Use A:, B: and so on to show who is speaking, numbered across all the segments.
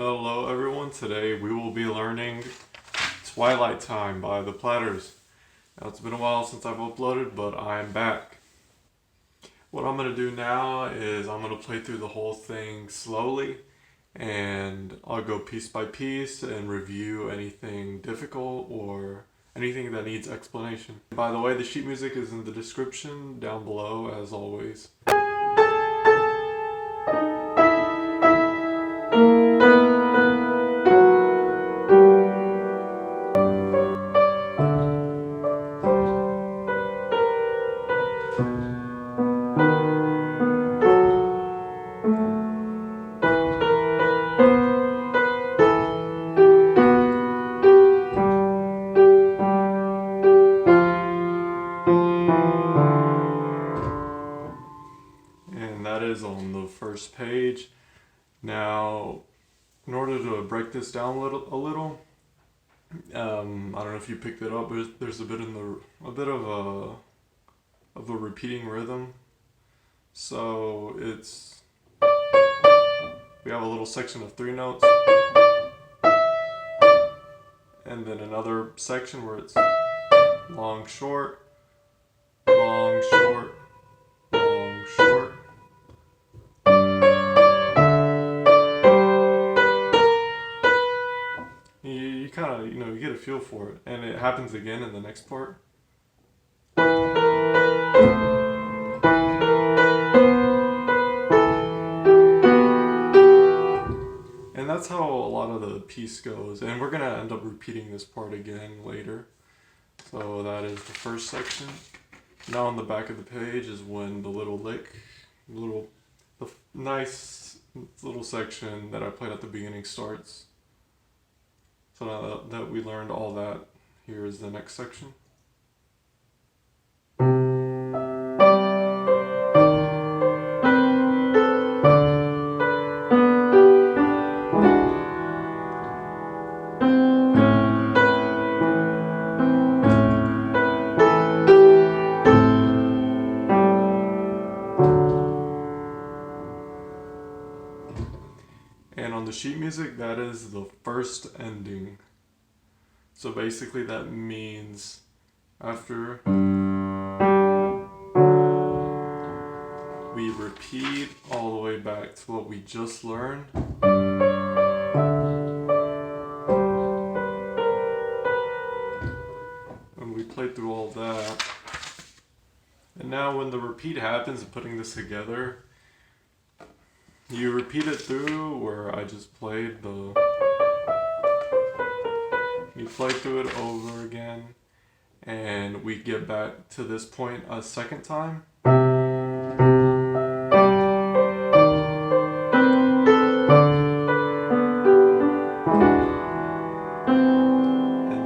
A: Hello everyone, today we will be learning Twilight Time by the Platters. Now it's been a while since I've uploaded, but I'm back. What I'm going to do now is I'm going to play through the whole thing slowly, and I'll go piece by piece and review anything difficult or anything that needs explanation. By the way, the sheet music is in the description down below as always. And that is on the first page. Now, in order to break this down a little, I don't know if you picked it up, but there's a bit of a repeating rhythm. So we have a little section of 3 notes, and then another section where it's long, short, long, short, long, short. You kind of, you get a feel for it, and it happens again in the next part. And that's how a lot of the piece goes, and we're going to end up repeating this part again later. So that is the first section. Now on the back of the page is when the little lick, the nice little section that I played at the beginning starts. So now that we learned all that, here is the next section. And on the sheet music, that is the first ending. So basically that means after we repeat all the way back to what we just learned, and we played through all that, and now when the repeat happens and putting this together, you repeat it through where I just played you play through it over again, and we get back to this point a second time. And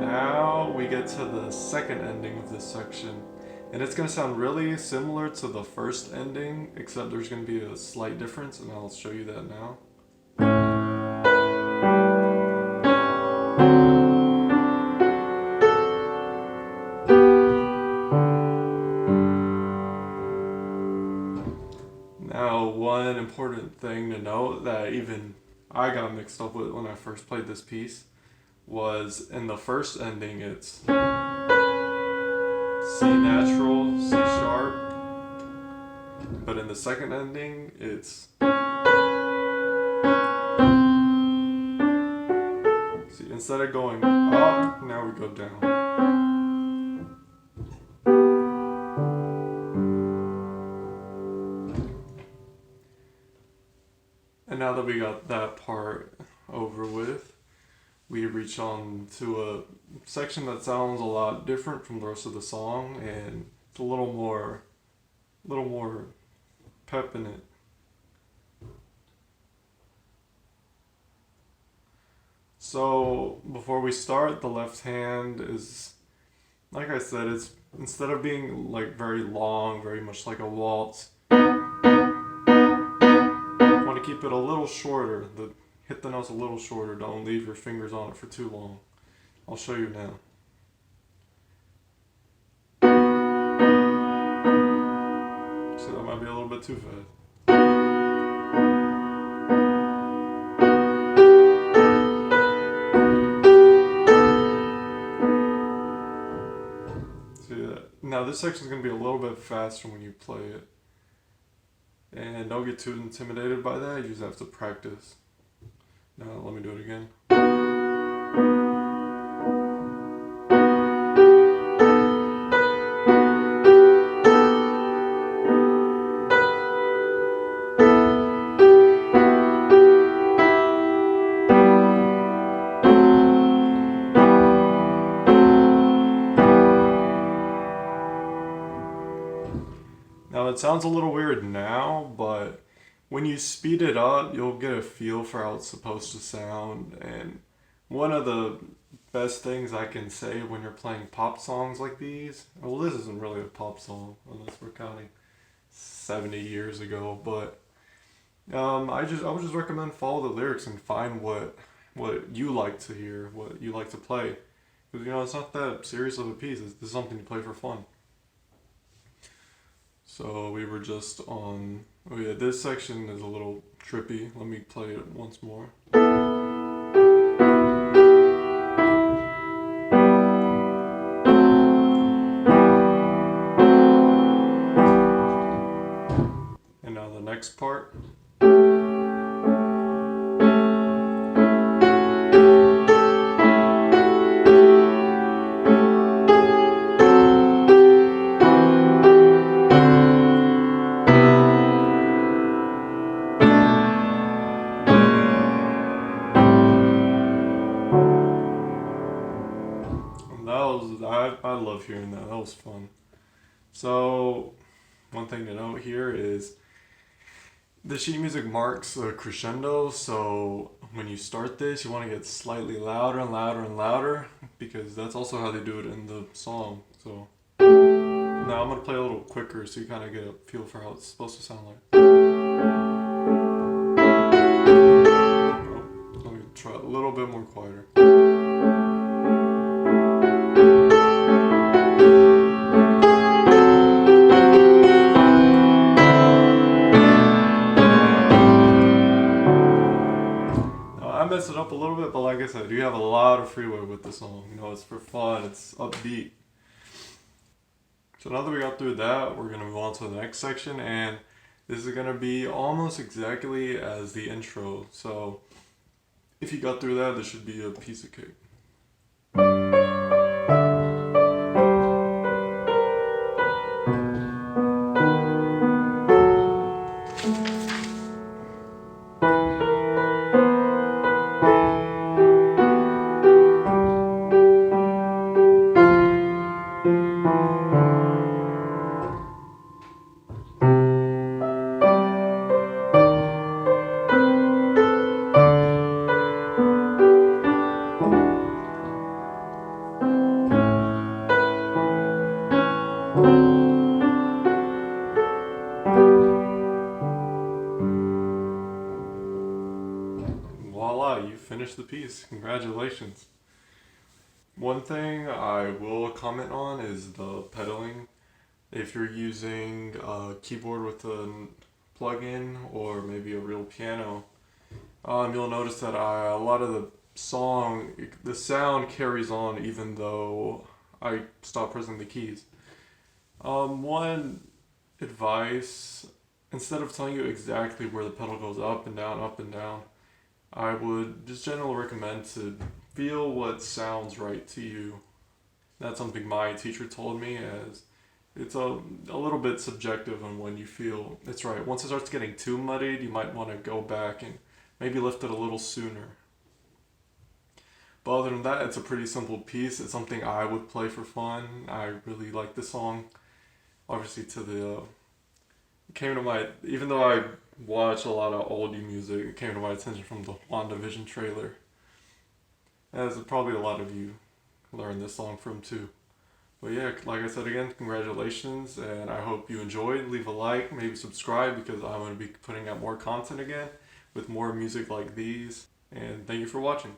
A: now we get to the second ending of this section. And it's going to sound really similar to the first ending, except there's going to be a slight difference, and I'll show you that now. Now, one important thing to note that even I got mixed up with when I first played this piece was in the first ending it's C natural, C sharp, but in the second ending it's see, instead of going up, now we go down. And now that we got that part over with, we reach on to a section that sounds a lot different from the rest of the song, and it's a little more pep in it. So before we start, the left hand is, like I said, it's instead of being like very long, very much like a waltz, I want to keep it a little shorter. Hit the notes a little shorter. Don't leave your fingers on it for too long. I'll show you now. So that might be a little bit too fast. Now this section is going to be a little bit faster when you play it. And don't get too intimidated by that, you just have to practice. Now let me do it again. Now it sounds a little weird now, but when you speed it up, you'll get a feel for how it's supposed to sound. And one of the best things I can say when you're playing pop songs like these, well, this isn't really a pop song unless we're counting 70 years ago, but I would just recommend follow the lyrics and find what you like to hear, what you like to play. Because it's not that serious of a piece. This is something to play for fun. So we were just on, oh yeah, this section is a little trippy. Let me play it once more. And now the next part. I love hearing that. That was fun. So, one thing to note here is the sheet music marks a crescendo. So, when you start this, you want to get slightly louder and louder and louder because that's also how they do it in the song. So, now I'm going to play a little quicker so you kind of get a feel for how it's supposed to sound like. Let me try a little bit more quieter. I messed it up a little bit, but like I said, you have a lot of freeway with the song. It's for fun, it's upbeat. So now that we got through that, we're going to move on to the next section, and this is going to be almost exactly as the intro. So if you got through that, this should be a piece of cake. Voila, you finished the piece. Congratulations. One thing I will comment on is the pedaling. If you're using a keyboard with a plug-in or maybe a real piano, you'll notice that a lot of the sound carries on even though I stop pressing the keys. One advice, instead of telling you exactly where the pedal goes up and down, I would just generally recommend to feel what sounds right to you. That's something my teacher told me, as it's a little bit subjective on when you feel it's right. Once it starts getting too muddied, you might want to go back and maybe lift it a little sooner. But other than that, it's a pretty simple piece. It's something I would play for fun. I really like this song. Obviously, it came to my, even though I watch a lot of oldie music, it came to my attention from the WandaVision trailer. As probably a lot of you learned this song from too. But yeah, like I said again, congratulations, and I hope you enjoyed. Leave a like, maybe subscribe, because I'm going to be putting out more content again with more music like these. And thank you for watching.